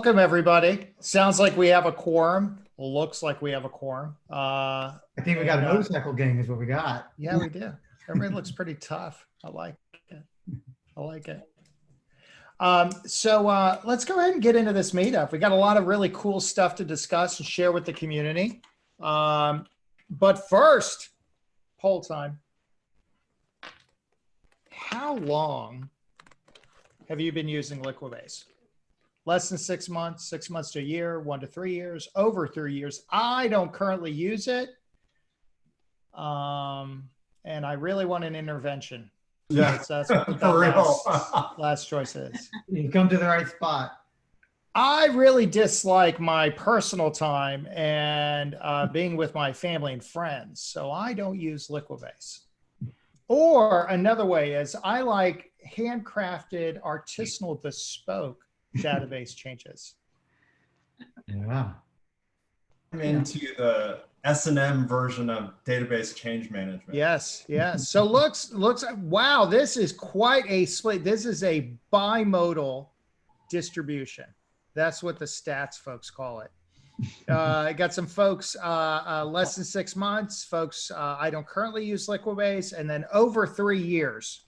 welcome everybody. Sounds like we have a quorum. Looks like we have a quorum. I think we got a motorcycle gang is what we got. Yeah, we do. Everybody looks pretty tough. I like it. I like it. So let's go ahead and get into this meetup. We got a lot of really cool stuff to discuss and share with the community. But first, poll time. How long have you been using Liquibase? Less than 6 months, 6 months to a year, 1 to 3 years, over 3 years. I don't currently use it. And I really want an intervention. Yeah, that's what that last choice is. You come to the right spot. I really dislike my personal time and being with my family and friends. So I don't use Liquibase. Or another way is I like handcrafted, artisanal, bespoke database changes. Yeah. I'm into the S&M version of database change management. Yes, yes. So looks wow, this is quite a split. This is a bimodal distribution. That's what the stats folks call it. I got some folks less than 6 months, folks I don't currently use Liquibase, and then over 3 years.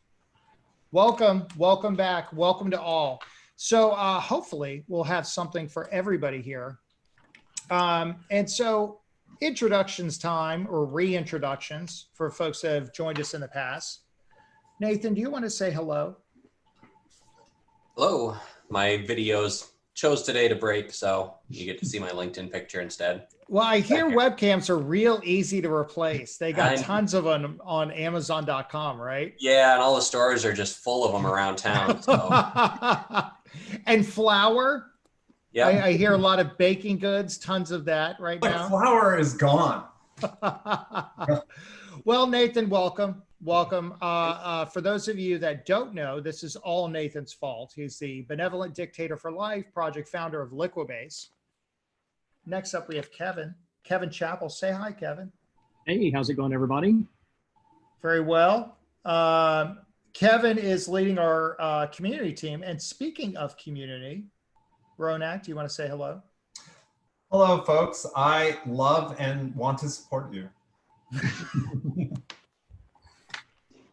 Welcome back, welcome to all. So hopefully we'll have something for everybody here. And so introductions time, or reintroductions for folks that have joined us in the past. Nathan, do you want to say hello? Hello. My videos chose today to break, so you get to see my LinkedIn picture instead. Well, I hear webcams are real easy to replace. They got tons of them on Amazon.com, right? Yeah, and all the stores are just full of them around town. So. And flour. Yeah, I hear a lot of baking goods, tons of that right now. Flour is gone. Well, Nathan, welcome. For those of you that don't know, this is all Nathan's fault. He's the benevolent dictator for life, project founder of Liquibase. Next up, we have Kevin Chappell. Say hi, Kevin. Hey, how's it going, everybody? Very well. Kevin is leading our community team. And speaking of community, Ronak, do you want to say hello? Hello, folks. I love and want to support you.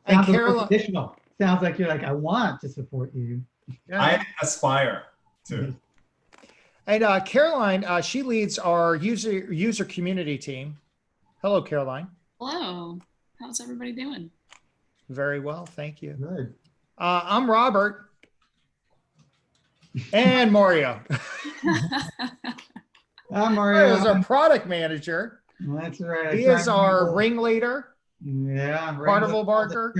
And Caroline, additional. Sounds like you're like, I want to support you. yeah. I aspire to. And Caroline, she leads our user community team. Hello, Caroline. Hello. How's everybody doing? Very well, thank you. Good. I'm Robert. And Mario. I'm Mario is Mario. our product manager. That's right. He is our ringleader. Yeah. Carnival barker.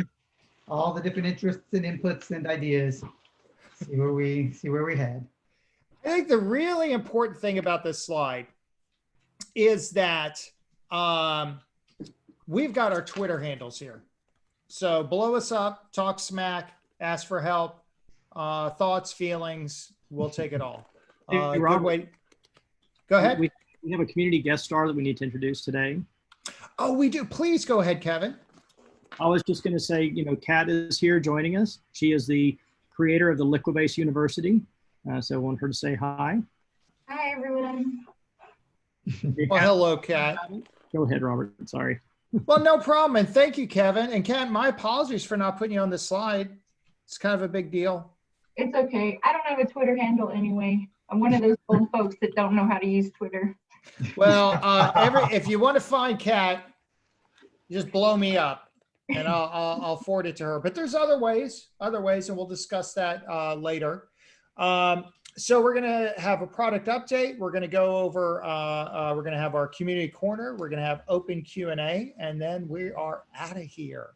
All the different interests and inputs and ideas. See where we head. I think the really important thing about this slide is that we've got our Twitter handles here. So blow us up, talk smack, ask for help, thoughts, feelings, we'll take it all. Hey, Good way. Go ahead. We have a community guest star that we need to introduce today. Oh, we do. Please go ahead, Kevin. I was just going to say, Kat is here joining us. She is the creator of the Liquibase University. So I want her to say hi. Hi, everyone. Well, hello, Kat. Go ahead, Robert. Sorry. Well, no problem. And thank you, Kevin. And Kat, my apologies for not putting you on the slide. It's kind of a big deal. It's okay. I don't have a Twitter handle anyway. I'm one of those old folks that don't know how to use Twitter. Well, if you want to find Kat, just blow me up and I'll forward it to her. But there's other ways, and we'll discuss that later. So we're going to have a product update. We're going to go over, we're going to have our community corner. We're going to have open Q&A, and then we are out of here.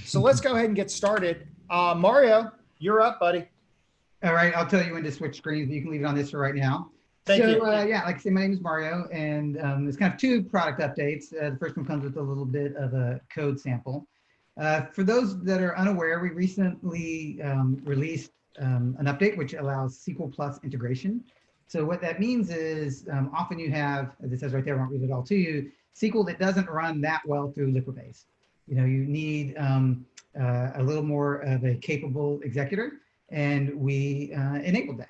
So let's go ahead and get started. Mario, you're up, buddy. All right, I'll tell you when to switch screens, but you can leave it on this for right now. Thank you. Yeah, like I say, my name is Mario, and there's kind of two product updates. The first one comes with a little bit of a code sample. For those that are unaware, we recently released an update which allows SQL Plus integration. So what that means is often you have, as it says right there, I won't read it all to you, SQL that doesn't run that well through Liquibase. You need a little more of a capable executor, and we enabled that.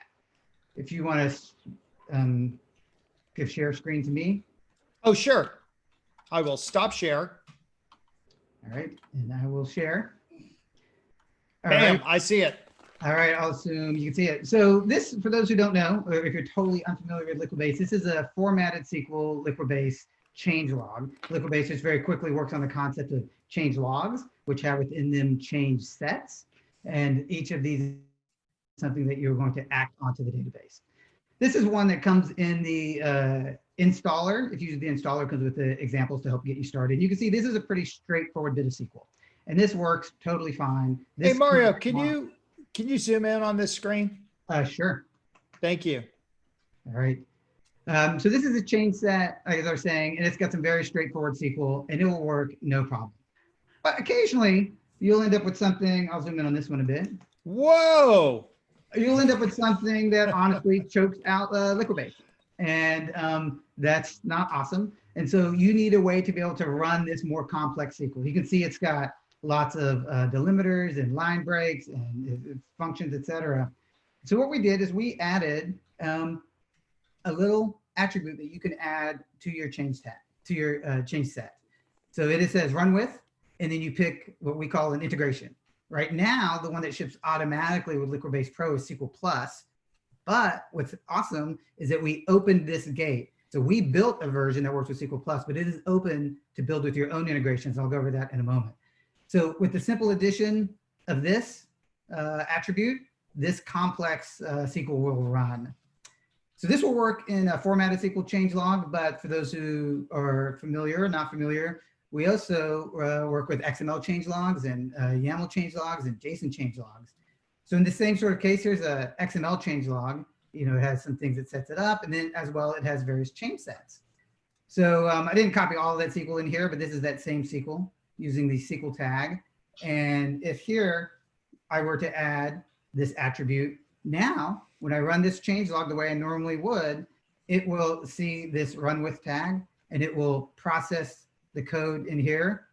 if you want to give share screen to me. Oh, sure. I will stop share. All right, and I will share. All Bam, right. I see it. All right, I'll assume you can see it. So this, for those who don't know, or if you're totally unfamiliar with Liquibase, this is a formatted SQL Liquibase change log. Liquibase just very quickly works on the concept of change logs, which have within them change sets. And each of these is something that you're going to act onto the database. This is one that comes in the installer. If you use the installer, it comes with the examples to help get you started. You can see this is a pretty straightforward bit of SQL. And this works totally fine. Hey, Mario, can you zoom in on this screen? Sure. Thank you. All right. So this is a change set, as I was saying, and it's got some very straightforward SQL, and it will work no problem. But occasionally, you'll end up with something. I'll zoom in on this one a bit. Whoa. You'll end up with something that honestly chokes out Liquibase, and that's not awesome. And so you need a way to be able to run this more complex SQL. You can see it's got lots of delimiters and line breaks and functions, etc. So what we did is we added a little attribute that you can add to your change set. So it says run with, and then you pick what we call an integration. Right now, the one that ships automatically with Liquibase Pro is SQL Plus. But what's awesome is that we opened this gate. So we built a version that works with SQL Plus, but it is open to build with your own integrations. I'll go over that in a moment. So with the simple addition of this attribute, this complex SQL will run. So this will work in a formatted SQL changelog, but for those who are familiar or not familiar, we also work with XML changelogs and YAML changelogs and JSON changelogs. So in the same sort of case, here's a XML changelog. You know, it has some things that sets it up, and then as well, it has various change sets. So I didn't copy all of that SQL in here, but this is that same SQL using the SQL tag. And if here I were to add this attribute, now when I run this changelog the way I normally would, it will see this run with tag, and it will process the code in here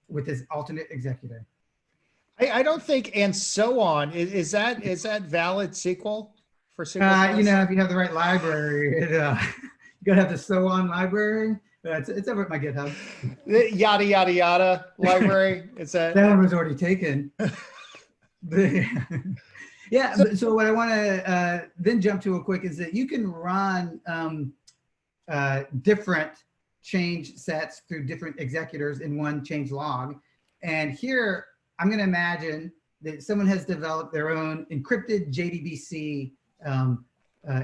with this alternate executor. I don't think and so on. Is that valid SQL for SQL? You know, if you have the right library, you gotta have the so on library. It's over at my GitHub. The yada yada yada library. Is that one was already taken. Yeah. So what I want to then jump to real quick is that you can run different change sets through different executors in one change log. And here, I'm going to imagine that someone has developed their own encrypted JDBC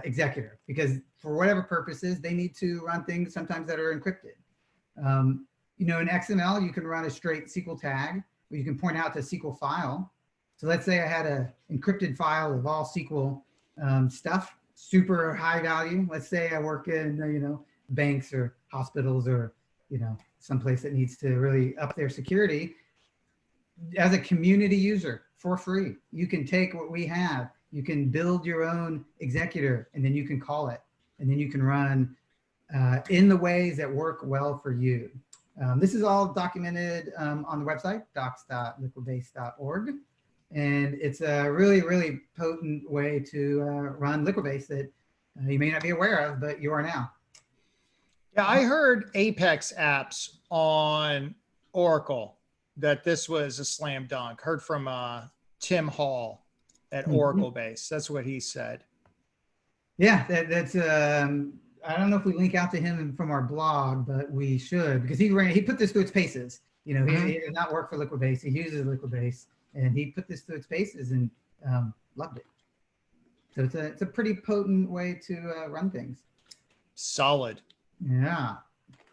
executor, because for whatever purposes, they need to run things sometimes that are encrypted. You know, in XML, you can run a straight SQL tag, or you can point out the SQL file. So let's say I had an encrypted file of all SQL stuff, super high value. Let's say I work in, you know, banks or hospitals or, you know, someplace that needs to really up their security. As a community user for free, you can take what we have, you can build your own executor, and then you can call it, and then you can run in the ways that work well for you. This is all documented on the website, docs.liquibase.org. And it's a really, really potent way to run Liquibase that you may not be aware of, but you are now. Yeah, I heard Apex apps on Oracle that this was a slam dunk. Heard from Tim Hall at Oracle Base. That's what he said. Yeah, that's I don't know if we link out to him from our blog, but we should, because he put this through its paces. You know, he does not work for Liquibase. He uses Liquibase, and he put this through its paces and loved it. So it's a pretty potent way to run things. Solid. Yeah.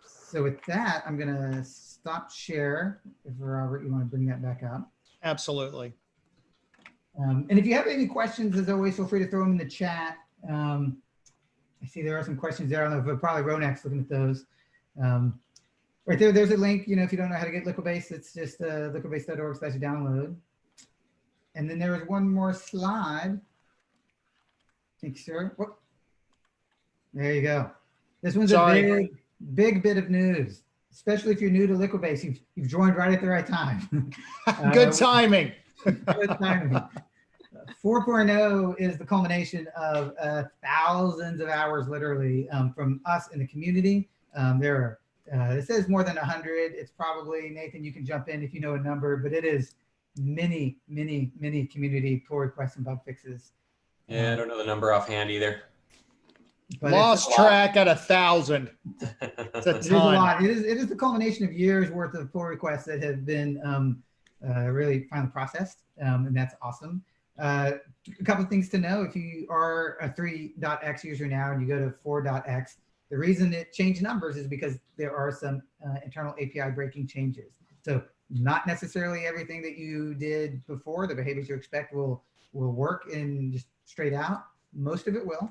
So with that, I'm gonna stop share. If Robert, you want to bring that back up. Absolutely. And if you have any questions, as always, feel free to throw them in the chat. I see there are some questions there. I don't know if probably Ronak's looking at those. Right there, there's a link. You know, if you don't know how to get Liquibase, it's just liquibase.org/download. And then there was one more slide. Make sure. Whoop. There you go. This one's a big bit of news, especially if you're new to Liquibase. You've joined right at the right time. Good timing. Good timing. 4.0 is the culmination of thousands of hours, literally, from us in the community. There are, it says more than 100. It's probably, Nathan, you can jump in if you know a number, but it is many, many, many community pull requests and bug fixes. Yeah, I don't know the number offhand either. But Lost track at 1,000. It's a it is a ton. lot. It is the culmination of years worth of pull requests that have been really finally processed, and that's awesome. A couple of things to know: if you are a 3.x user now and you go to 4.x, the reason it changed numbers is because there are some internal API breaking changes. So not necessarily everything that you did before, the behaviors you expect will work in just straight out. Most of it will,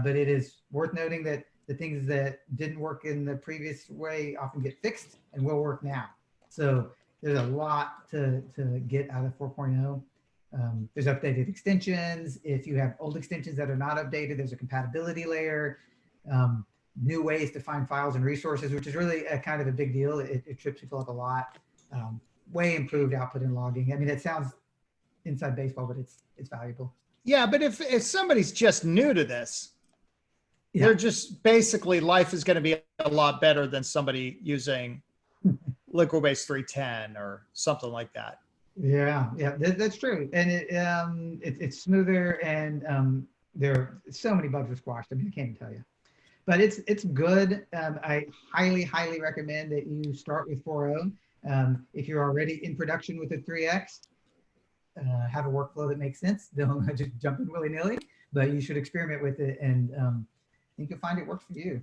but it is worth noting that the things that didn't work in the previous way often get fixed and will work now. So there's a lot to get out of 4.0. There's updated extensions. If you have old extensions that are not updated, there's a compatibility layer. New ways to find files and resources, which is really a kind of a big deal. It trips people up a lot. Way improved output and logging. I mean, it sounds inside baseball, but it's valuable. Yeah, but if somebody's just new to this, they're just basically, life is going to be a lot better than somebody using Liquibase 3.10 or something like that. Yeah, that's true. And it's smoother, and there are so many bugs are squashed. I mean, I can't even tell you. But it's good. I highly recommend that you start with 4.0. If you're already in production with a 3x, have a workflow that makes sense. Don't just jump in willy-nilly, but you should experiment with it, and I think you'll find it works for you.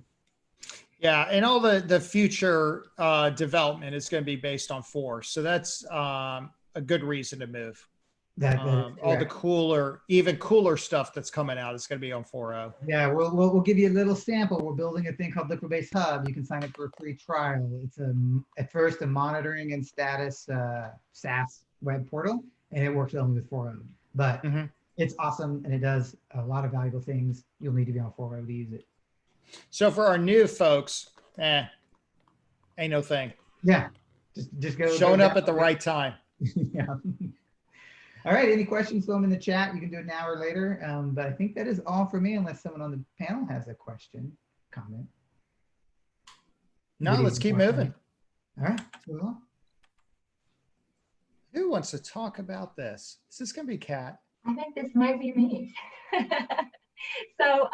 Yeah, and all the future development is going to be based on 4. So that's a good reason to move. All the cooler, even cooler stuff that's coming out is going to be on 4.0. Yeah, we'll give you a little sample. We're building a thing called Liquibase Hub. You can sign up for a free trial. It's at first a monitoring and status SaaS web portal, and it works only with 4.0. But it's awesome, and it does a lot of valuable things. You'll need to be on 4.0 to use it. So for our new folks, ain't no thing. Yeah, just go. Showing up at the right time. Yeah. All right, any questions, throw them in the chat. You can do it now or later. But I think that is all for me, unless someone on the panel has a question, comment. No, let's keep moving. All right, let's move on. Who wants to talk about this? Is this going to be Kat? I think this might be me. So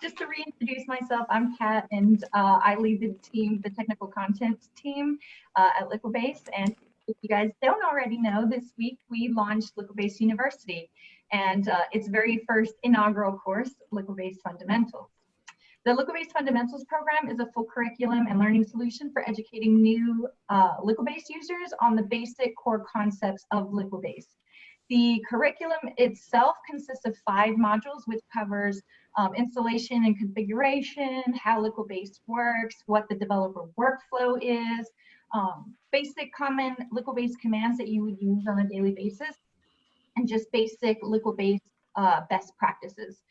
just to reintroduce myself, I'm Kat, and I lead the team, the technical content team at Liquibase. And if you guys don't already know, this week we launched Liquibase University, and its very first inaugural course, Liquibase Fundamentals. The Liquibase Fundamentals program is a full curriculum and learning solution for educating new Liquibase users on the basic core concepts of Liquibase. The curriculum itself consists of 5 modules, which covers installation and configuration, how Liquibase works, what the developer workflow is, basic common Liquibase commands that you would use on a daily basis, and just basic Liquibase best practices.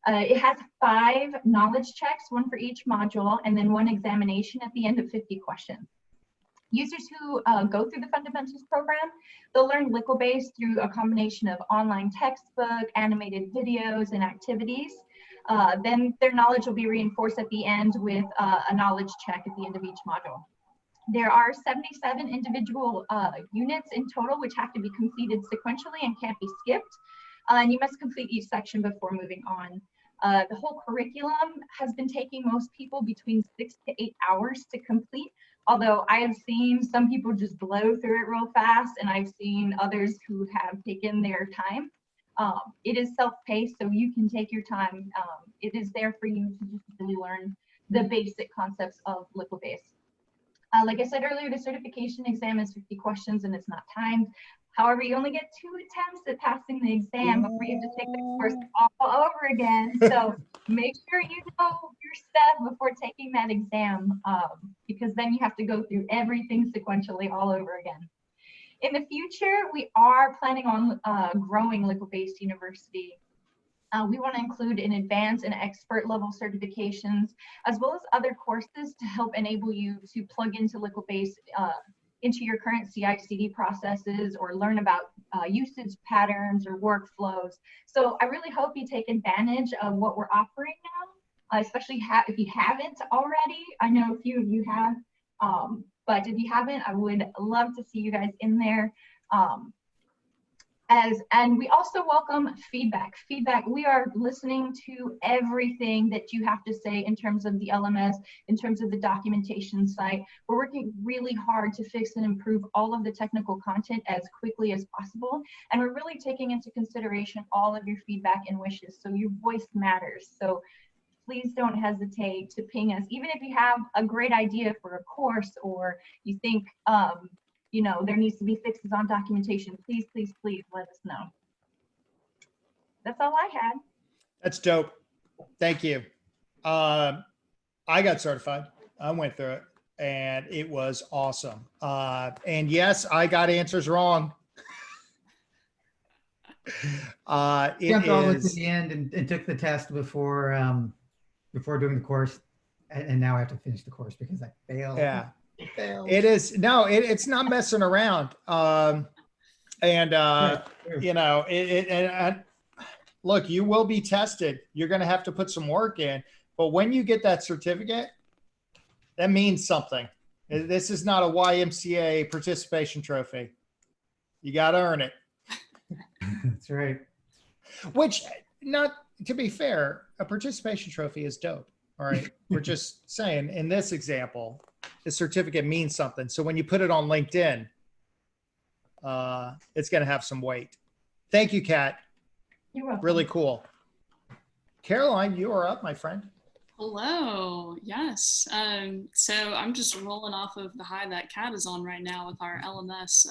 It has 5 knowledge checks, 1 for each module, and then 1 examination at the end of 50 questions. Users who go through the fundamentals program, they'll learn Liquibase through a combination of online textbook, animated videos, and activities. Then their knowledge will be reinforced at the end with a knowledge check at the end of each module. There are 77 individual units in total, which have to be completed sequentially and can't be skipped. And you must complete each section before moving on. The whole curriculum has been taking most people between 6 to 8 hours to complete, although I have seen some people just blow through it real fast, and I've seen others who have taken their time. It is self-paced, so you can take your time. It is there for you to just really learn the basic concepts of Liquibase. Like I said earlier, the certification exam is 50 questions and it's not timed. However, you only get 2 attempts at passing the exam before you have to take the course all over again. So make sure you know your stuff before taking that exam, because then you have to go through everything sequentially all over again. In the future, we are planning on growing Liquibase University. We want to include an advanced and expert level certifications, as well as other courses to help enable you to plug into Liquibase into your current CI/CD processes, or learn about usage patterns or workflows. So I really hope you take advantage of what we're offering now, especially if you haven't already. I know a few of you have, but if you haven't, I would love to see you guys in there. And we also welcome feedback. We are listening to everything that you have to say in terms of the LMS, in terms of the documentation site. We're working really hard to fix and improve all of the technical content as quickly as possible. And we're really taking into consideration all of your feedback and wishes. So your voice matters. So please don't hesitate to ping us, even if you have a great idea for a course, or you think, you know, there needs to be fixes on documentation. Please, please, please let us know. That's all I had. That's dope. Thank you. I got certified. I went through it and it was awesome. And yes, I got answers wrong. Jumped all the way to the end and took the test before doing the course, and now I have to finish the course because I failed. Yeah. It is no, it's not messing around. You know, look, you will be tested. You're going to have to put some work in, but when you get that certificate, that means something. This is not a YMCA participation trophy. You got to earn it. That's right. Which, not to be fair, a participation trophy is dope. All right. We're just saying in this example, the certificate means something. So when you put it on LinkedIn, it's going to have some weight. Thank you, Kat. You're welcome. Really cool. Caroline, you are up, my friend. Hello. Yes. So I'm just rolling off of the high that Kat is on right now with our LMS.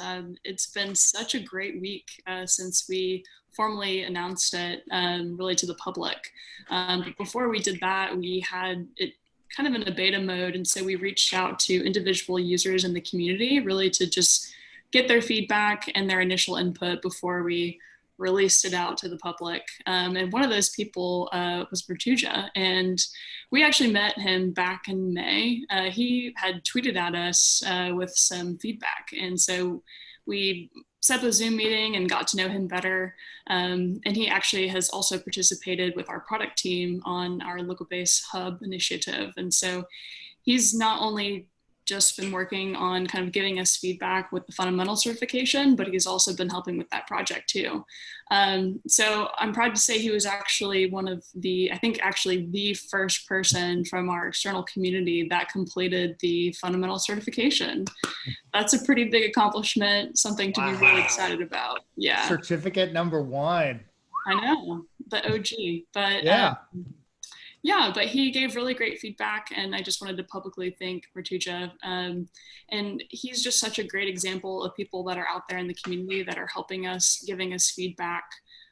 It's been such a great week since we formally announced it really to the public. But before we did that, we had it kind of in a beta mode. And so we reached out to individual users in the community really to just get their feedback and their initial input before we released it out to the public. And one of those people was Bertuja, and we actually met him back in May. He had tweeted at us with some feedback. And so we set up a Zoom meeting and got to know him better. And he actually has also participated with our product team on our Liquibase Hub initiative. And so he's not only just been working on kind of giving us feedback with the fundamental certification, but he's also been helping with that project too. So I'm proud to say he was actually one of I think actually the first person from our external community that completed the fundamental certification. That's a pretty big accomplishment, something to be really excited about. Yeah. Certificate number 1. I know, the OG, but yeah. Yeah, but he gave really great feedback, and I just wanted to publicly thank Bertuja. And he's just such a great example of people that are out there in the community that are helping us, giving us feedback.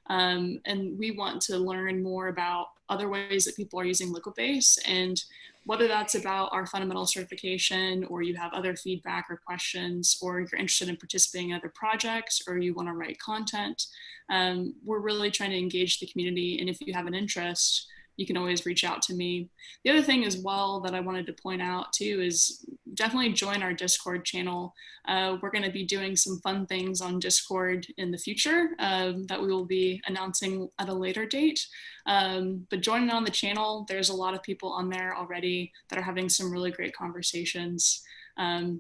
And we want to learn more about other ways that people are using Liquibase, and whether that's about our fundamental certification, or you have other feedback or questions, or you're interested in participating in other projects, or you want to write content. We're really trying to engage the community, and if you have an interest, you can always reach out to me. The other thing as well that I wanted to point out too is definitely join our Discord channel. We're going to be doing some fun things on Discord in the future that we will be announcing at a later date. But joining on the channel, there's a lot of people on there already that are having some really great conversations.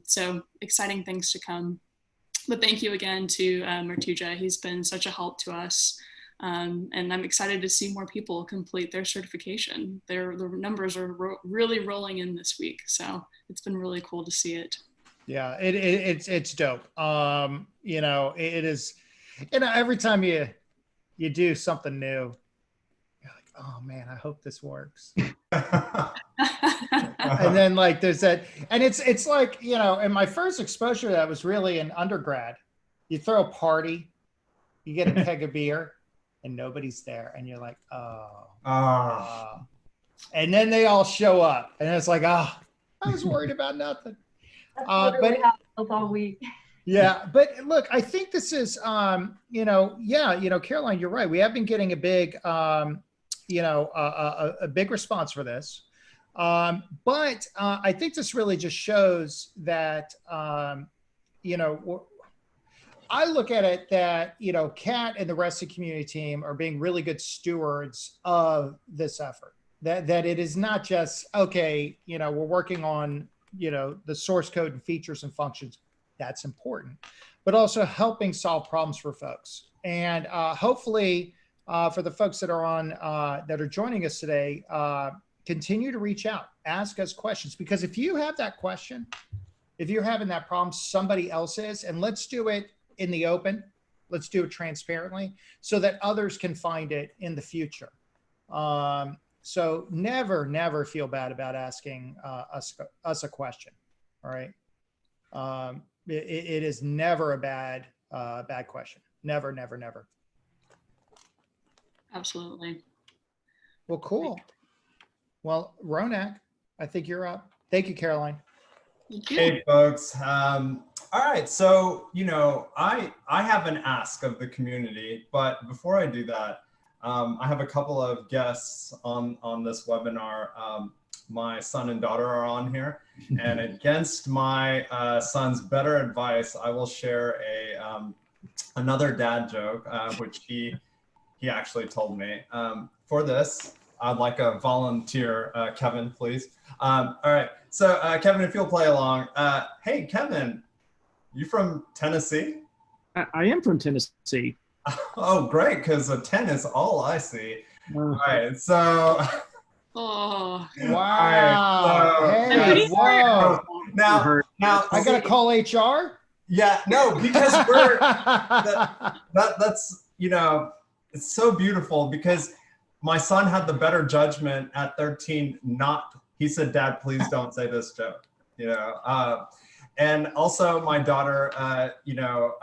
So exciting things to come. But thank you again to Bertuja. He's been such a help to us. And I'm excited to see more people complete their certification. The numbers are really rolling in this week. So it's been really cool to see it. Yeah, it's dope. You know, it is, you know, every time you do something new, you're like, oh man, I hope this works. And then like there's that, and it's like, you know, and my first exposure to that was really in undergrad. You throw a party, you get a keg of beer, and nobody's there, and you're like, and then they all show up, and it's like, I was worried about nothing. That's literally how it felt all week. Yeah, but look, I think this is, you know, yeah, you know, Caroline, you're right. We have been getting a big, you know, a big response for this, but I think this really just shows that, you know, I look at it that, you know, Kat and the rest of the community team are being really good stewards of this effort. That it is not just, okay, you know, we're working on, you know, the source code and features and functions. That's important, but also helping solve problems for folks. And hopefully for the folks that are on, that are joining us today, continue to reach out, ask us questions, because if you have that question, if you're having that problem, somebody else is, and let's do it in the open. Let's do it transparently so that others can find it in the future. So never feel bad about asking us a question. All right. It is never a bad question. Never. Absolutely. Well, cool. Well, Ronak, I think you're up. Thank you, Caroline. Thank you. Hey, folks. All right. So, you know, I have an ask of the community, but before I do that, I have a couple of guests on this webinar. My son and daughter are on here, and against my son's better advice, I will share another dad joke, which he actually told me. For this, I'd like a volunteer, Kevin, please. All right, so Kevin, if you'll play along. Hey, Kevin, you from Tennessee? I am from Tennessee. Oh, great, because a 10 is all I see. All right, so. Oh, wow. Right, so, hey, whoa. Now, I got to call HR? Yeah, no, because we're, that's, you know, it's so beautiful because my son had the better judgment at 13 he said, Dad, please don't say this joke, you know. And also my daughter, you know,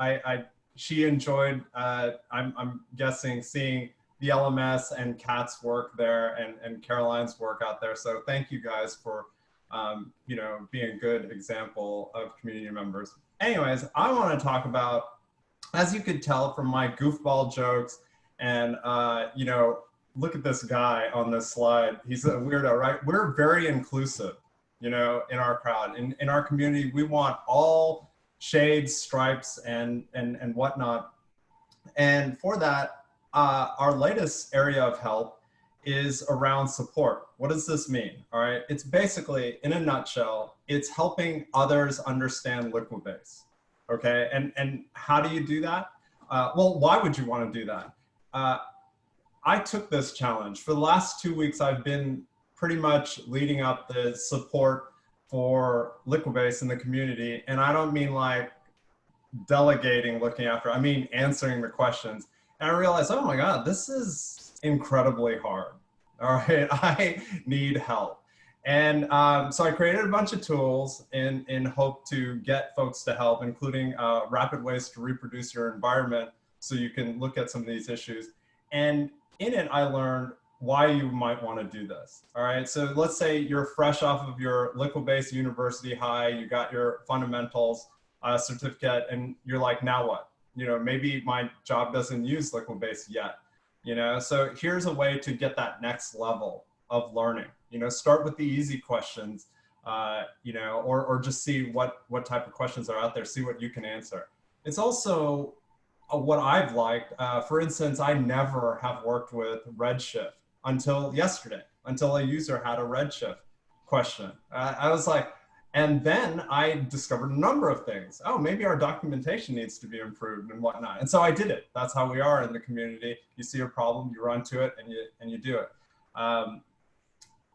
she enjoyed, I'm guessing, seeing the LMS and Kat's work there and Caroline's work out there. So thank you guys for, you know, being a good example of community members. Anyways, I want to talk about, as you could tell from my goofball jokes and, you know, look at this guy on this slide. He's a weirdo, right? We're very inclusive, you know, in our crowd. In our community, we want all shades, stripes, and whatnot. And for that, our latest area of help is around support. What does this mean? All right, it's basically, in a nutshell, it's helping others understand Liquibase. Okay, and how do you do that? Well, why would you want to do that? I took this challenge. For the last 2 weeks, I've been pretty much leading up the support for Liquibase in the community. And I don't mean like delegating, looking after, I mean answering the questions. And I realized, oh my God, this is incredibly hard. All right, I need help. And so I created a bunch of tools in hope to get folks to help, including rapid ways to reproduce your environment so you can look at some of these issues. And in it, I learned why you might want to do this. All right, so let's say you're fresh off of your Liquibase University High, you got your fundamentals certificate, and you're like, now what? You know, maybe my job doesn't use Liquibase yet. You know, so here's a way to get that next level of learning. You know, start with the easy questions, you know, or just see what type of questions are out there, see what you can answer. It's also what I've liked. For instance, I never have worked with Redshift until yesterday, until a user had a Redshift question. I was like, and then I discovered a number of things. Oh, maybe our documentation needs to be improved and whatnot. And so I did it. That's how we are in the community. You see a problem, you run to it, and you do it.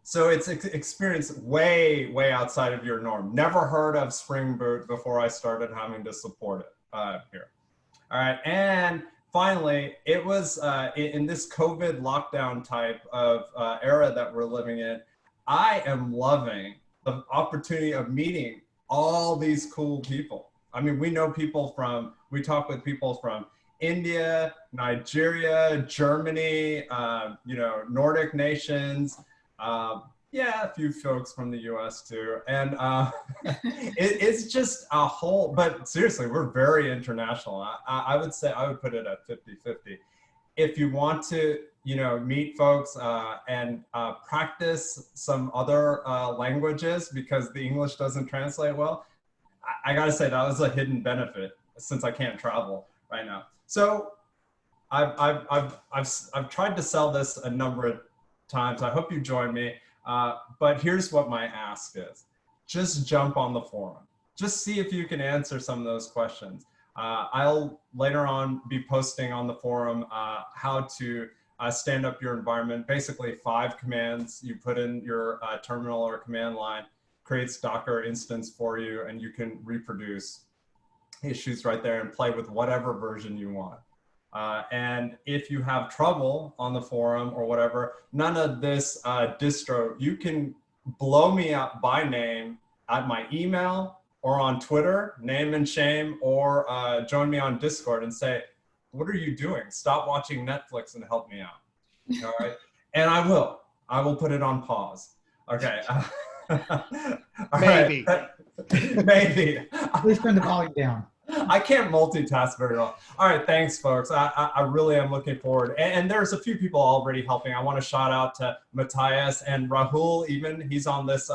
So it's experience way outside of your norm. Never heard of Spring Boot before I started having to support it here. All right, and finally, it was in this COVID lockdown type of era that we're living in, I am loving the opportunity of meeting all these cool people. I mean, we talk with people from India, Nigeria, Germany, you know, Nordic nations, yeah, a few folks from the US too. And it's just a whole, but seriously, we're very international. I would say, I would put it at 50-50. If you want to, you know, meet folks and practice some other languages because the English doesn't translate well, I gotta say that was a hidden benefit. since I can't travel right now. So I've tried to sell this a number of times. I hope you join me. But here's what my ask is. Just jump on the forum. Just see if you can answer some of those questions. I'll later on be posting on the forum how to stand up your environment. Basically 5 commands you put in your terminal or command line, creates Docker instance for you, and you can reproduce issues right there and play with whatever version you want. And if you have trouble on the forum or whatever, none of this distro, you can blow me up by name at my email or on Twitter, name and shame, or join me on Discord and say, what are you doing? Stop watching Netflix and help me out. All right. And I will put it on pause. Okay. Maybe. Right. Maybe. Please turn the volume down. I can't multitask very well. All right, thanks, folks. I really am looking forward. And there's a few people already helping. I want to shout out to Matthias and Rahul, even. He's on this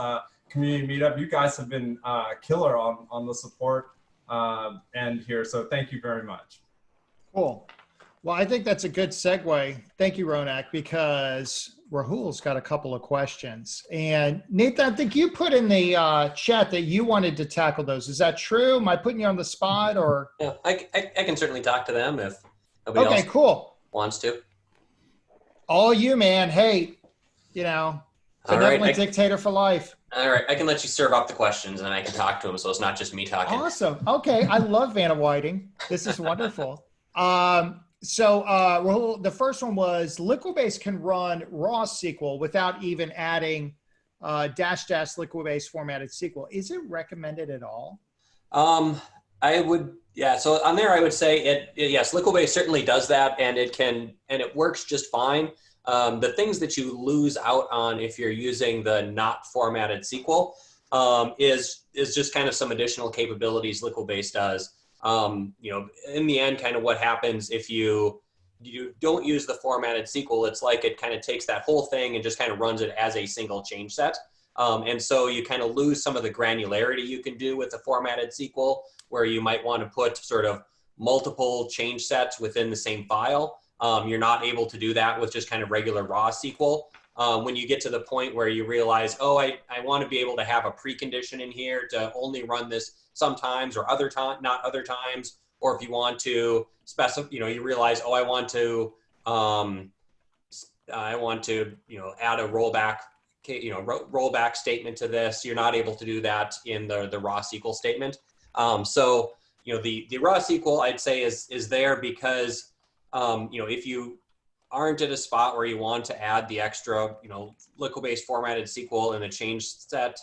community meetup. You guys have been killer on the support end here, so thank you very much. Cool. Well, I think that's a good segue. Thank you, Ronak, because Rahul's got a couple of questions. And Nathan, I think you put in the chat that you wanted to tackle those. Is that true? Am I putting you on the spot, or? Yeah, I can certainly talk to them if nobody else cool. wants to. All you, man. Hey, benevolent dictator for life. All right, I can let you serve up the questions and I can talk to them, so it's not just me talking. Awesome. Okay, I love Vanna Whiting. This is wonderful. So Rahul, the first one was Liquibase can run raw SQL without even adding -- Liquibase formatted SQL. Is it recommended at all? I would, yeah. So on there, I would say yes, Liquibase certainly does that, and it works just fine. The things that you lose out on if you're using the not formatted SQL is just kind of some additional capabilities Liquibase does. In the end, kind of what happens if you don't use the formatted SQL, it's like it kind of takes that whole thing and just kind of runs it as a single change set. And so you kind of lose some of the granularity you can do with the formatted SQL, where you might want to put sort of multiple change sets within the same file. You're not able to do that with just kind of regular raw SQL. When you get to the point where you realize, oh, I want to be able to have a precondition in here to only run this sometimes or not other times, or if you want to specify, you realize, oh, I want to add a rollback, rollback statement to this. You're not able to do that in the raw SQL statement. So the raw SQL, I'd say is there because if you aren't at a spot where you want to add the extra, Liquibase formatted SQL and a change set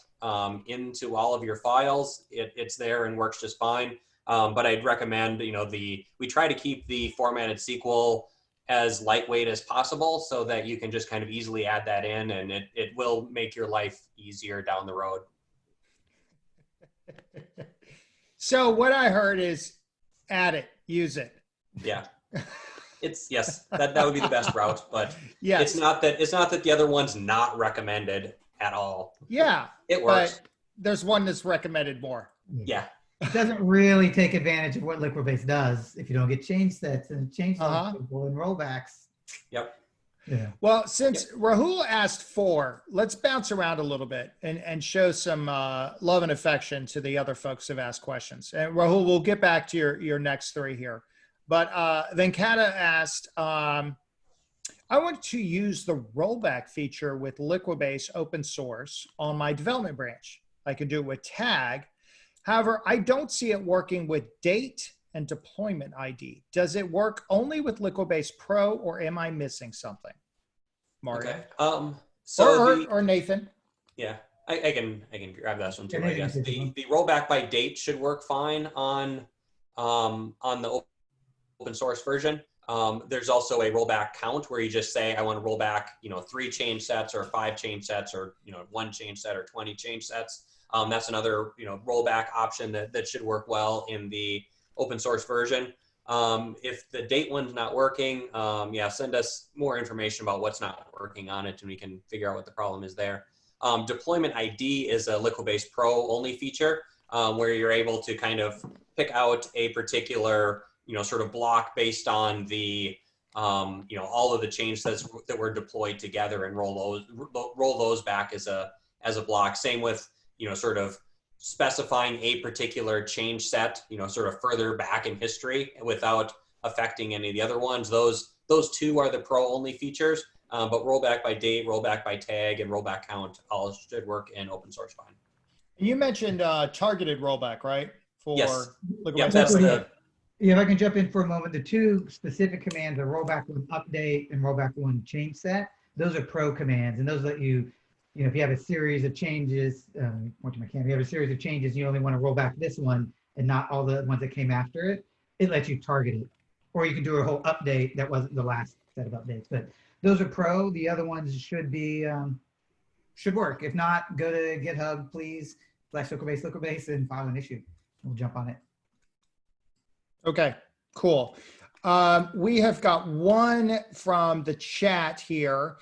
into all of your files, it's there and works just fine. But I'd recommend, we try to keep the formatted SQL as lightweight as possible so that you can just kind of easily add that in, and it will make your life easier down the road. So what I heard is add it, use it. Yeah. Yes, that would be the best route, but yes. It's not that the other one's not recommended at all. Yeah, it works. But there's one that's recommended more. Yeah. It doesn't really take advantage of what Liquibase does if you don't get change sets and change people and rollbacks. Yep. Yeah. Well, since Rahul asked 4, let's bounce around a little bit and show some love and affection to the other folks who've asked questions. And Rahul, we'll get back to your next 3 here. But Venkata asked, I want to use the rollback feature with Liquibase open source on my development branch. I can do it with tag. However, I don't see it working with date and deployment ID. Does it work only with Liquibase Pro, or am I missing something? Mario. Okay. Or Nathan. Yeah, I can grab that one too. I guess the rollback by date should work fine on the open source version. There's also a rollback count where you just say, I want to roll back, 3 change sets or 5 change sets or, 1 change set or 20 change sets. That's another, rollback option that should work well in the open source version. If the date one's not working, send us more information about what's not working on it and we can figure out what the problem is there. Deployment ID is a Liquibase Pro only feature. where you're able to kind of pick out a particular, sort of block based on the, all of the change sets that were deployed together and roll those back as a block. Same with, sort of specifying a particular change set, sort of further back in history without affecting any of the other ones. Those two are the pro only features, but rollback by date, rollback by tag, and rollback count all should work in open source fine. You mentioned targeted rollback, right? For Yes. Liquibase. Yep, that's the, Yeah, if I can jump in for a moment, the two specific commands are rollback one update and rollback one change set. Those are pro commands, and those let you, if you have a series of changes, if you have a series of changes, you only want to roll back this one and not all the ones that came after it. It lets you target it, or you can do a whole update that wasn't the last set of updates. But those are pro. The other ones should be should work. If not, go to GitHub, please, /Liquibase, and file an issue. We'll jump on it. Okay, cool. We have got one from the chat here.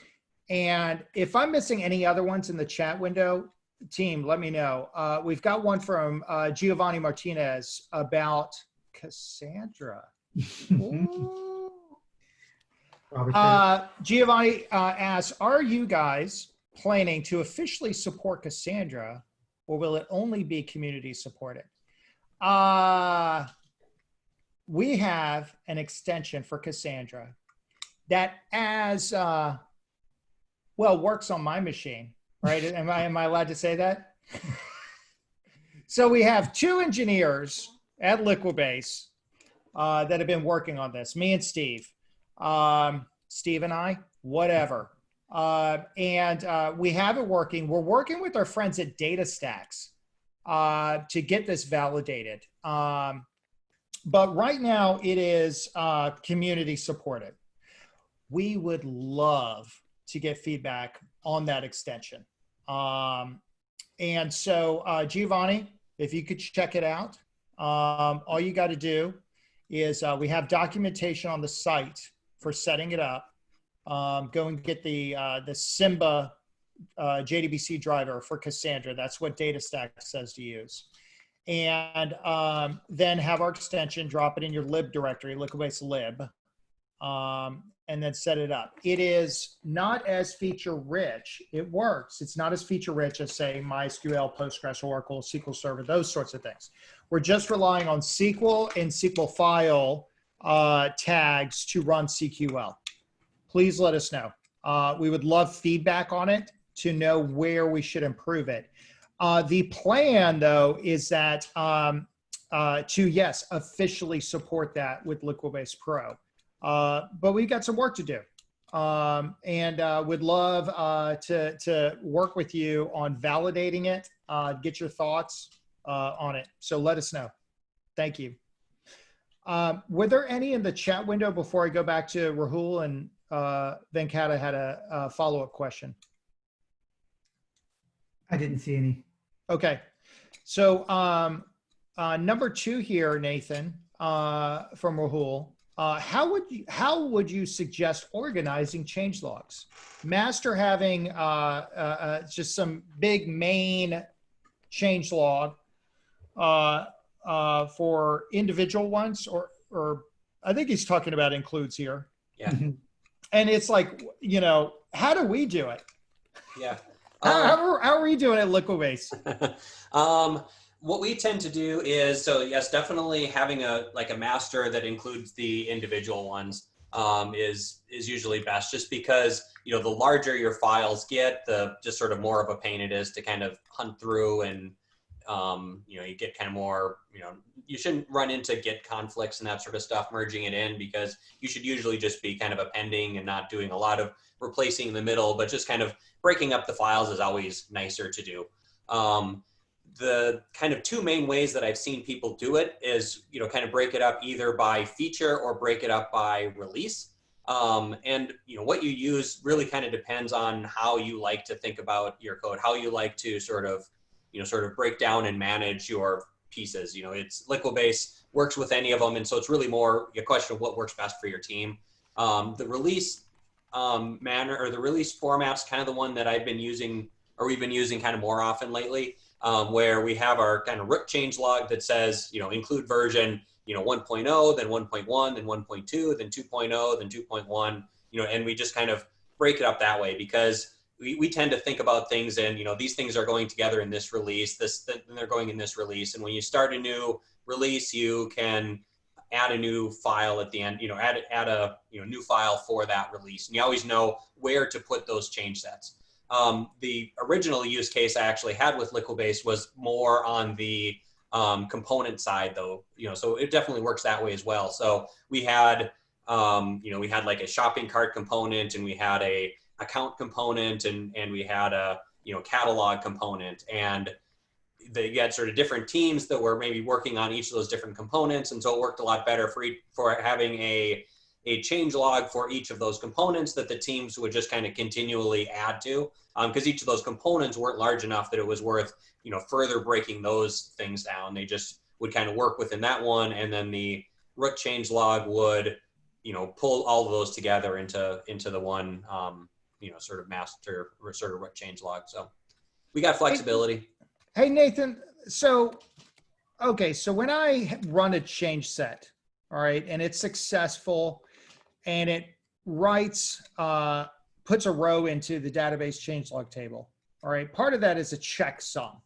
And if I'm missing any other ones in the chat window, team, let me know. We've got one from Giovanni Martinez about Cassandra. Giovanni asks, are you guys planning to officially support Cassandra, or will it only be community supported? We have an extension for Cassandra that works on my machine, right? Am I allowed to say that? So we have two engineers at Liquibase that have been working on this, me and Steve. Steve and I, whatever. And we have it working. We're working with our friends at DataStax to get this validated. But right now it is community supported. We would love to get feedback on that extension. And so Giovanni, if you could check it out, all you got to do is we have documentation on the site for setting it up. Go and get the Simba JDBC driver for Cassandra. That's what DataStax says to use. And then have our extension, drop it in your lib directory, Liquibase lib, and then set it up. It is not as feature rich. It works. It's not as feature rich as, say, MySQL, Postgres, Oracle, SQL Server, those sorts of things. We're just relying on SQL and SQL file tags to run CQL. Please let us know. We would love feedback on it to know where we should improve it. The plan, though, is that to officially support that with Liquibase Pro. But we've got some work to do, and would love to work with you on validating it, get your thoughts on it. So let us know. Thank you. Were there any in the chat window before I go back to Rahul, and then Kata had a follow-up question? I didn't see any. Okay. So number 2 here, Nathan, from Rahul. How would you suggest organizing change logs? Master having just some big main change log for individual ones, or I think he's talking about includes here. Yeah. And it's like, how do we do it? Yeah. How are we doing at Liquibase? What we tend to do is, so yes, definitely having a master that includes the individual ones is usually best, just because, the larger your files get, the just sort of more of a pain it is to kind of hunt through, and you get kind of more, you shouldn't run into Git conflicts and that sort of stuff merging it in, because you should usually just be kind of appending and not doing a lot of replacing in the middle, but just kind of breaking up the files is always nicer to do. The kind of 2 main ways that I've seen people do it is, kind of break it up either by feature or break it up by release. And what you use really kind of depends on how you like to think about your code, how you like to sort of break down and manage your pieces. It's Liquibase works with any of them, and so it's really more a question of what works best for your team. The release manner, or the release format's kind of the one that I've been using or we've been using kind of more often lately, where we have our kind of root change log that says, include version, 1.0, then 1.1, then 1.2, then 2.0, then 2.1, and we just kind of break it up that way, because we tend to think about things and, these ththings are going together in this release, then they're going in this release. And when you start a new release, you can add a new file at the end, add a new file for that release. And you always know where to put those change sets. The original use case I actually had with Liquibase was more on the component side, though, so it definitely works that way as well. So we had, we had like a shopping cart component, and we had a account component, and we had a, catalog component, and you had sort of different teams that were maybe working on each of those different components. And so it worked a lot better for having a change log for each of those components that the teams would just kind of continually add to, because each of those components weren't large enough that it was worth, further breaking those things down. They just would kind of work within that one. And then the root change log would, pull all of those together into the one, sort of master or sort of root change log. So we got flexibility. Hey, Nathan. So when I run a change set, all right, and it's successful, and it writes, puts a row into the database changelog table. All right. Part of that is a checksum.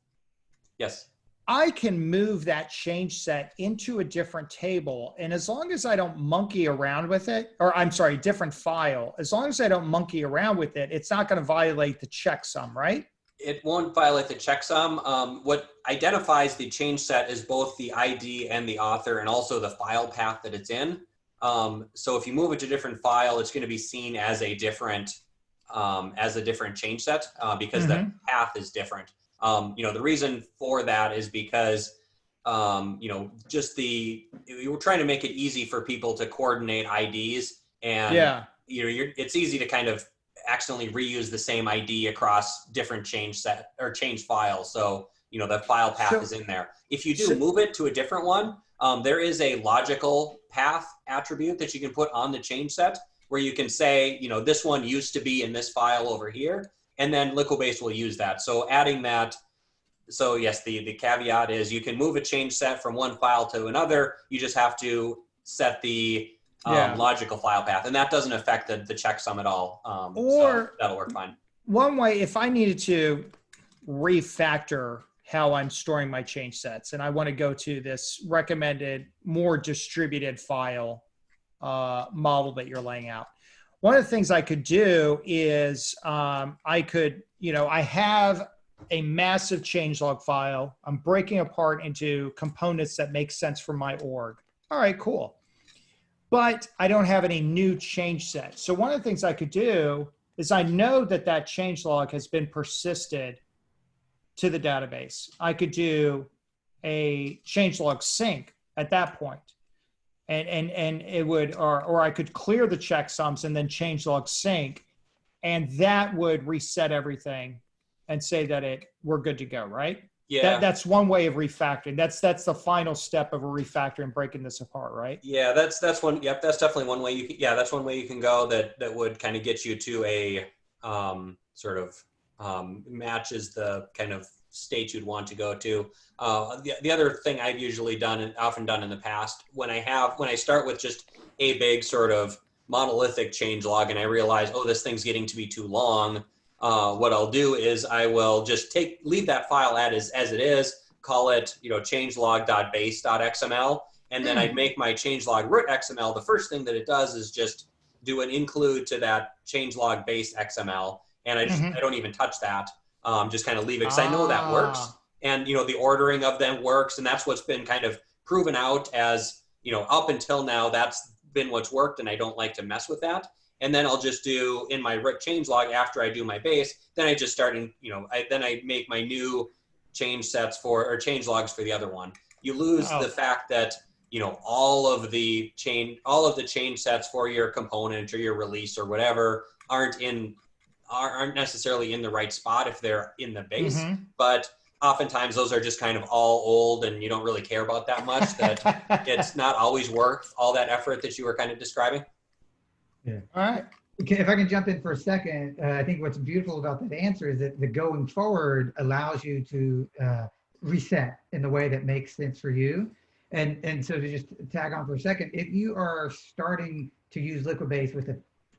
Yes. I can move that change set into a different table. And as long as I don't monkey around with it, or I'm sorry, different file, as long as I don't monkey around with it, it's not going to violate the checksum, right? It won't violate the checksum. What identifies the change set is both the ID and the author, and also the file path that it's in. So if you move it to a different file, it's going to be seen as a different change set, because the path is different. The reason for that is because, just we were trying to make it easy for people to coordinate IDs, and it's easy to kind of accidentally reuse the same ID across different change set or change files. So, the file path is in there. If you do move it to a different one, there is a logical path attribute that you can put on the change set, where you can say, this one used to be in this file over here, and then Liquibase will use that. So adding that, so yes, the caveat is you can move a change set from one file to another. You just have to set the logical file path, and that doesn't affect the checksum at all. So that'll work fine. One way, if I needed to refactor how I'm storing my change sets, and I want to go to this recommended, more distributed file model that you're laying out. One of the things I could do is I could, I have a massive changelog file. I'm breaking apart into components that make sense for my org. All right, cool. But I don't have any new change set. So one of the things I could do is I know that that changelog has been persisted to the database. I could do a changelog sync at that point. And it would, or I could clear the checksums and then changelog sync, and that would reset everything and say that we're good to go, right? Yeah. That's one way of refactoring. That's the final step of a refactor and breaking this apart, right? Yeah, that's one. Yep, that's definitely one way you can. Yeah, that's one way you can go. That would kind of get you to a sort of matches the kind of state you'd want to go to. The other thing I've usually done and often done in the past, when I start with just a big sort of monolithic changelog and I realize, oh, this thing's getting to be too long, what I'll do is I will just leave that file as it is, call it, changelog.base.xml, and then I'd make my changelog root XML. The first thing that it does is just do an include to that changelog base XML, and I don't even touch that. Just kind of leave it because I know that works. And, the ordering of them works. And that's what's been kind of proven out as, up until now, that's been what's worked. And I don't like to mess with that. And then I'll just do in my root changelog after I do my base, then I just start then I make my new change sets or change logs for the other one. You lose the fact that, all of the change sets for your component or your release or whatever aren't necessarily in the right spot if they're in the base, but oftentimes those are just kind of all old and you don't really care about that much, that it's not always worth all that effort that you were kind of describing. Yeah. All right. Okay, if I can jump in for a second, I think what's beautiful about that answer is that the going forward allows you to reset in the way that makes sense for you. And so to just tag on for a second, if you are starting to use Liquibase with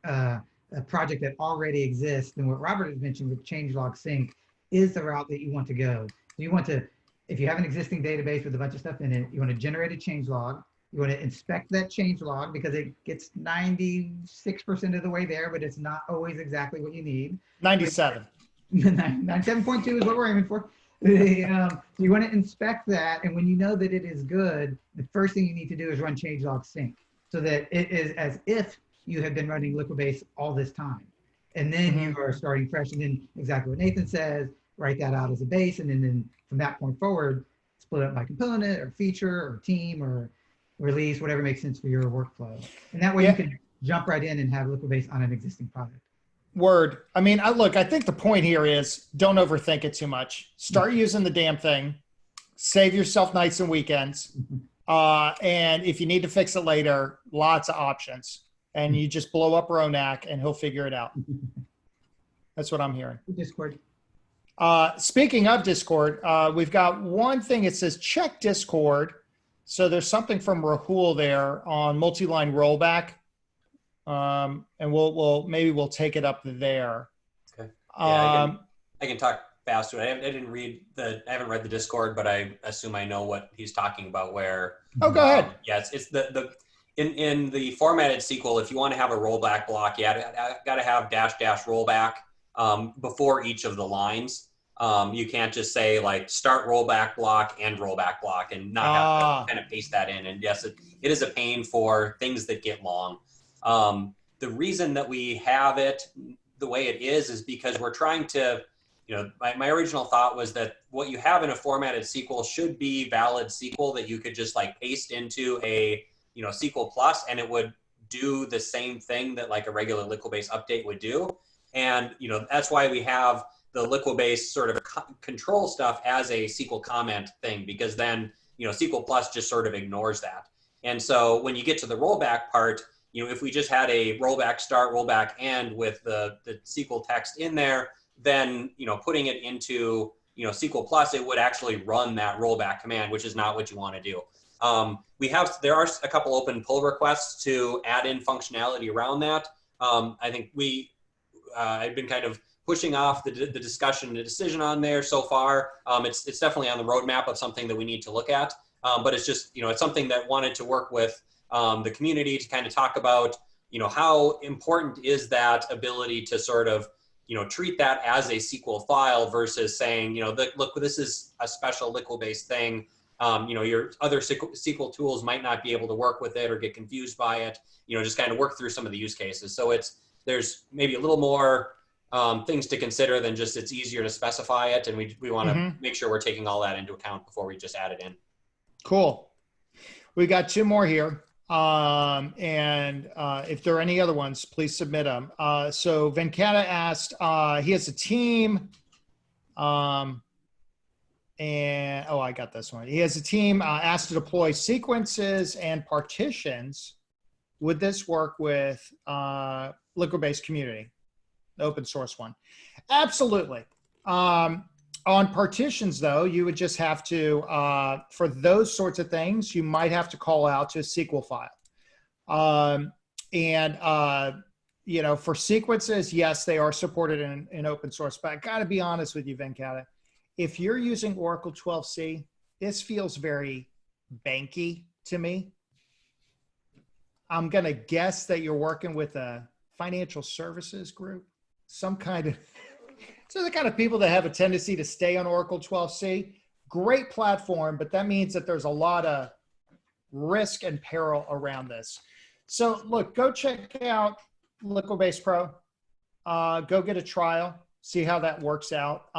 a project that already exists, then what Robert has mentioned with changelog sync is the route that you want to go. So you want to, if you have an existing database with a bunch of stuff in it, you want to generate a changelog. You want to inspect that change log because it gets 96% of the way there, but it's not always exactly what you need. 97. 97.2 is what we're aiming for. You want to inspect that, and when you know that it is good, the first thing you need to do is run changelog sync so that it is as if you have been running Liquibase all this time. And then you are starting fresh, and then exactly what Nathan says, write that out as a base, and then from that point forward, split up by component or feature or team or release, whatever makes sense for your workflow. And that way you can jump right in and have Liquibase on an existing product. Word. I mean, I think the point here is don't overthink it too much. Start using the damn thing. Save yourself nights and weekends. And if you need to fix it later, lots of options. And you just blow up Ronak and he'll figure it out. That's what I'm hearing. Discord. Speaking of Discord, we've got one thing. It says check Discord. So there's something from Rahul there on multi-line rollback. And we'll take it up there. Okay. Yeah, I can talk faster. I haven't read the Discord, but I assume I know what he's talking about. Where go ahead. Yes, it's the in the formatted SQL. If you want to have a rollback block, got to have -- rollback before each of the lines. You can't just say like start rollback block and rollback block and not have to kind of paste that in. And yes, it is a pain for things that get long. The reason that we have it the way it is because we're trying to, my original thought was that what you have in a formatted SQL should be valid SQL that you could just like paste into a, SQL Plus and it would do the same thing that like a regular Liquibase update would do. And, that's why we have the Liquibase sort of control stuff as a SQL comment thing, because then, SQL Plus just sort of ignores that. And so when you get to the rollback part, if we just had a rollback start, rollback end with the SQL text in there, then, putting it into, SQL Plus, it would actually run that rollback command, which is not what you want to do. There are a couple open pull requests to add in functionality around that. I think I've been kind of pushing off the discussion and the decision on there so far. It's definitely on the roadmap of something that we need to look at. But it's just, it's something that wanted to work with the community to kind of talk about, how important is that ability to sort of, treat that as a SQL file versus saying, look, this is a special Liquibase thing. Your other SQL tools might not be able to work with it or get confused by it, just kind of work through some of the use cases. So there's maybe a little more things to consider than just it's easier to specify it. And we want to make sure we're taking all that into account before we just add it in. Cool. We got two more here. If there are any other ones, please submit them. So Venkata asked, he has a team. I got this one. He has a team asked to deploy sequences and partitions. Would this work with Liquibase Community, the open source one? Absolutely. On partitions, though, you would just have to, for those sorts of things, you might have to call out to a SQL file. For sequences, yes, they are supported in open source. But I got to be honest with you, Venkata. If you're using Oracle 12c, this feels very banky to me. I'm going to guess that you're working with a financial services group, some kind of... So the kind of people that have a tendency to stay on Oracle 12c, great platform, but that means that there's a lot of risk and peril around this. So look, go check out Liquibase Pro. Go get a trial, see how that works out.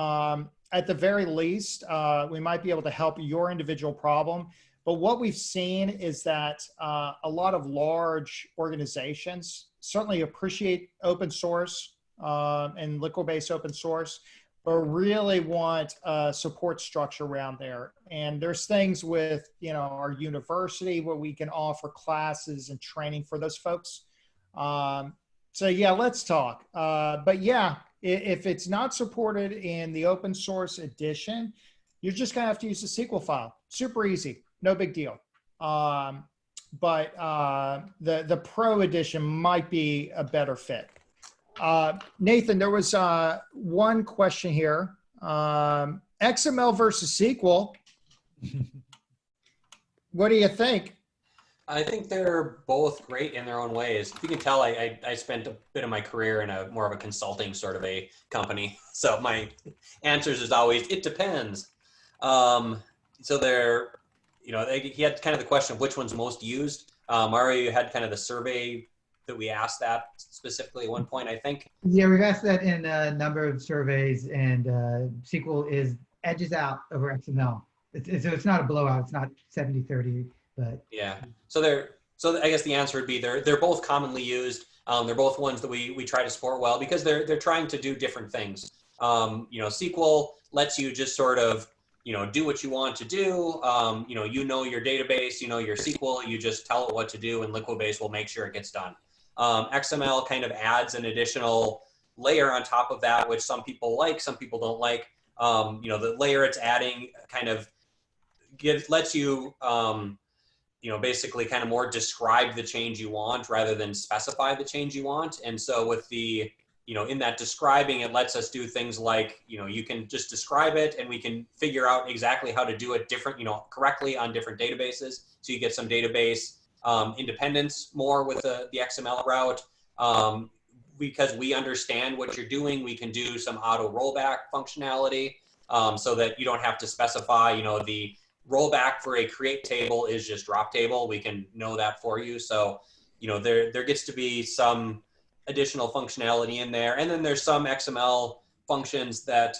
At the very least, we might be able to help your individual problem. But what we've seen is that a lot of large organizations certainly appreciate open source, and Liquibase open source, but really want a support structure around there. And there's things with, our university where we can offer classes and training for those folks. So yeah, let's talk. But yeah, if it's not supported in the open source edition, you're just gonna have to use the SQL file. Super easy, no big deal. But the Pro edition might be a better fit. Nathan, there was one question here. XML versus SQL. What do you think? I think they're both great in their own ways. You can tell I spent a bit of my career in a more of a consulting sort of a company. So my answers is always, it depends. So they're, he had kind of the question of which one's most used. Mario, you had kind of the survey that we asked that specifically at one point, I think. Yeah, we've asked that in a number of surveys, and SQL edges out over XML. It's not a blowout. It's not 70-30, but yeah. So I guess the answer would be they're both commonly used. They're both ones that we try to support well because they're trying to do different things. SQL lets you just sort of do what you want to do. Your database, your SQL, you just tell it what to do, and Liquibase will make sure it gets done. XML kind of adds an additional layer on top of that, which some people like, some people don't like. The layer it's adding kind of lets you, basically kind of more describe the change you want rather than specify the change you want. And so with the, in that describing, it lets us do things like, you can just describe it and we can figure out exactly how to do it correctly on different databases. So you get some database independence more with the XML route. Because we understand what you're doing, we can do some auto rollback functionality so that you don't have to specify, the rollback for a create table is just drop table. We can know that for you. So, there gets to be some additional functionality in there. And then there's some XML functions that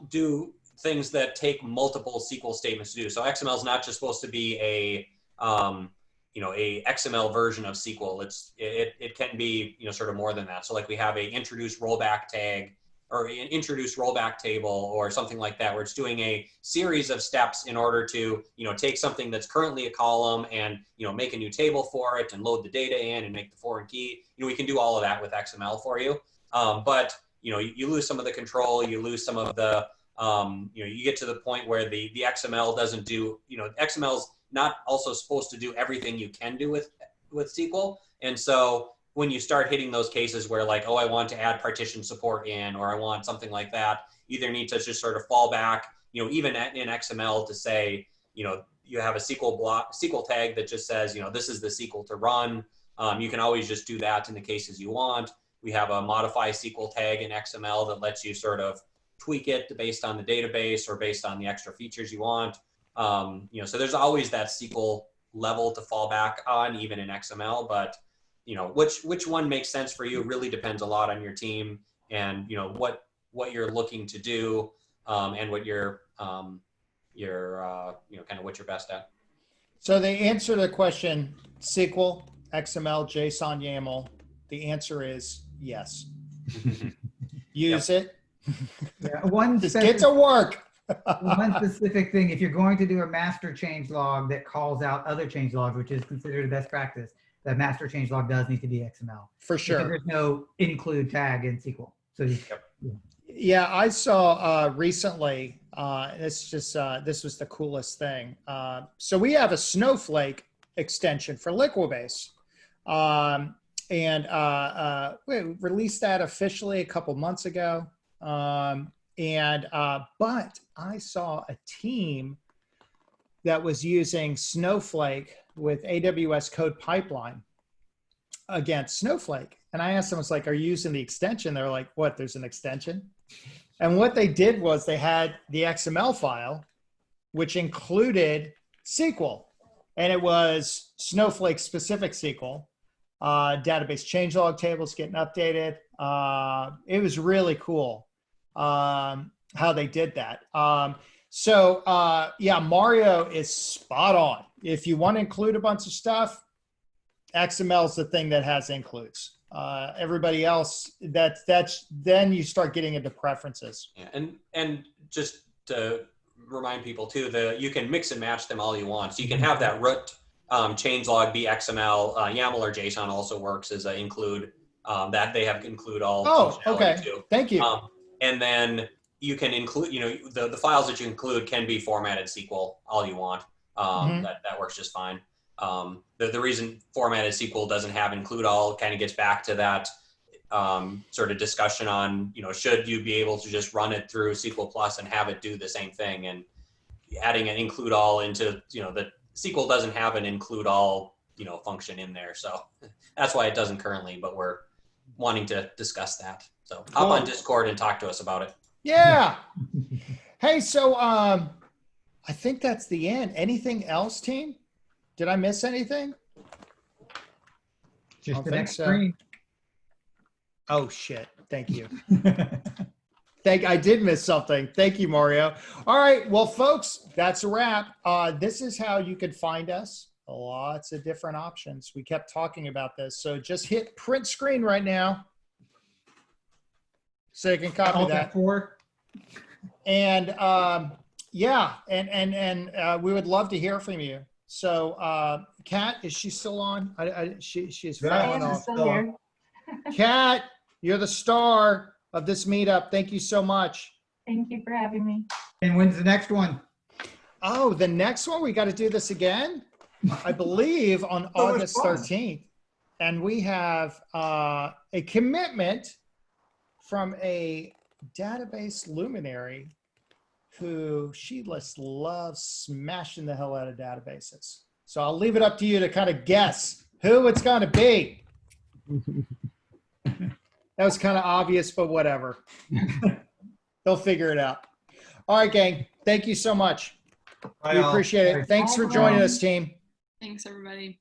do things that take multiple SQL statements to do. So XML is not just supposed to be a XML version of SQL. It can be, sort of more than that. So like we have a introduce rollback tag or an introduce rollback table or something like that, where it's doing a series of steps in order to, take something that's currently a column and, make a new table for it and load the data in and make the foreign key. We can do all of that with XML for you. But, you lose some of the control, you lose some of the, you get to the point where the XML doesn't do, XML's not also supposed to do everything you can do with SQL. And so when you start hitting those cases where like, oh, I want to add partition support in, or I want something like that, you either need to just sort of fall back, even in XML to say, you have a SQL tag that just says, this is the SQL to run. You can always just do that in the cases you want. We have a modify SQL tag in XML that lets you sort of tweak it based on the database or based on the extra features you want. So there's always that SQL level to fall back on, even in XML, but which one makes sense for you really depends a lot on your team and what you're looking to do and what you're kind of what you're best at. So the answer to the question, SQL, XML, JSON, YAML, the answer is yes. Use it. Yeah, just get to work. One specific thing, if you're going to do a master change log that calls out other change logs, which is considered a best practice, that master change log does need to be XML. For sure. Because there's no include tag in SQL. So yeah, I saw recently, this was the coolest thing. So we have a Snowflake extension for Liquibase. We released that officially a couple months ago. But I saw a team that was using Snowflake with AWS Code Pipeline against Snowflake. And I asked them, I was like, are you using the extension? They're like, what, there's an extension? And what they did was they had the XML file, which included SQL. And it was Snowflake specific SQL, database changelog tables getting updated. It was really cool how they did that. Yeah, Mario is spot on. If you want to include a bunch of stuff, XML is the thing that has includes. Everybody else, that's then you start getting into preferences. Yeah, and just to remind people too, you can mix and match them all you want. So you can have that root changelog be XML, YAML or JSON also works as an include that they have include all Oh, functionality okay. too. Thank you. And then you can include, the files that you include can be formatted SQL all you want. That works just fine. The reason formatted SQL doesn't have include all kind of gets back to that sort of discussion on, should you be able to just run it through SQL Plus and have it do the same thing, and adding an include all into, the SQL doesn't have an include all, function in there. So that's why it doesn't currently, but we're wanting to discuss that. So hop on Discord and talk to us about it. Yeah. Hey, so I think that's the end. Anything else, team? Did I miss anything? Just the next screen. Oh shit. Thank you. I did miss something. Thank you, Mario. All right. Well, folks, that's a wrap. This is how you can find us. Lots of different options. We kept talking about this. So just hit print screen right now, so you can copy that. And yeah, and we would love to hear from you. So Kat, is she still on? She's falling off. Still here. Kat, you're the star of this meetup. Thank you so much. Thank you for having me. And when's the next one? Oh, the next one, we got to do this again, I believe, on August 13th. And we have a commitment from a database luminary who she just loves smashing the hell out of databases. So I'll leave it up to you to kind of guess who it's going to be. That was kind of obvious, but whatever. They'll figure it out. All right, gang. Thank you so much. We appreciate it. Thanks for joining us, team. Thanks, everybody.